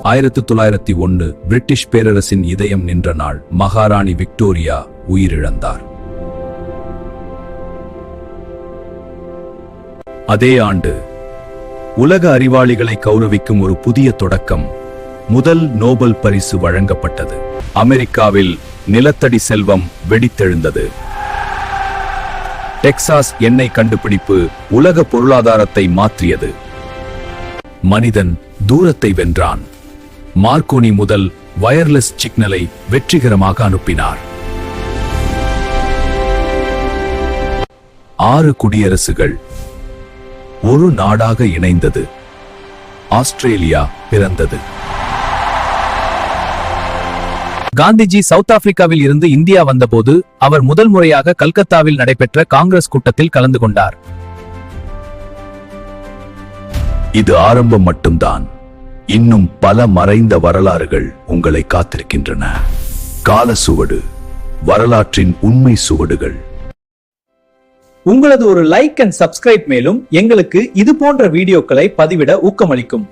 1901 British பேரரசின் இதயம் நின்ற நாள். மகாராணி விக்டோரியா உயிரிழந்தார். அதே ஆண்டு உலக அறிவாளிகளை கௌரவிக்கும் ஒரு புதிய தொடக்கம். முதல் நோபல் பரிசு வழங்கப்பட்டது. அமெரிக்காவில் நிலத்தடி செல்வம் வெடித்தெழுந்தது. டெக்சாஸ் எண்ணெய் கண்டுபிடிப்பு உலக பொருளாதாரத்தை மாற்றியது. மனிதன் தூரத்தை வென்றான். மார்க்கோனி முதல் வயர்லெஸ் சிக்னலை வெற்றிகரமாக அனுப்பினார். 6 குடியரசுகள் ஒரு நாடாக இணைந்தது. ஆஸ்திரேலியா பிறந்தது. காந்திஜி சவுத் ஆப்பிரிக்காவில் இருந்து இந்தியா வந்தபோது அவர் முதல் முறையாக கல்கத்தாவில் நடைபெற்ற காங்கிரஸ் கூட்டத்தில் கலந்து கொண்டார். இது ஆரம்பம் மட்டும்தான். இன்னும் பல மறைந்த வரலாறுகள் உங்களை காத்திருக்கின்றன. கால சுவடு, வரலாற்றின் உண்மை சுவடுகள். உங்களது ஒரு லைக் அண்ட் சப்ஸ்கிரைப் மேலும் எங்களுக்கு இது போன்ற வீடியோக்களை பதிவிட ஊக்கமளிக்கும்.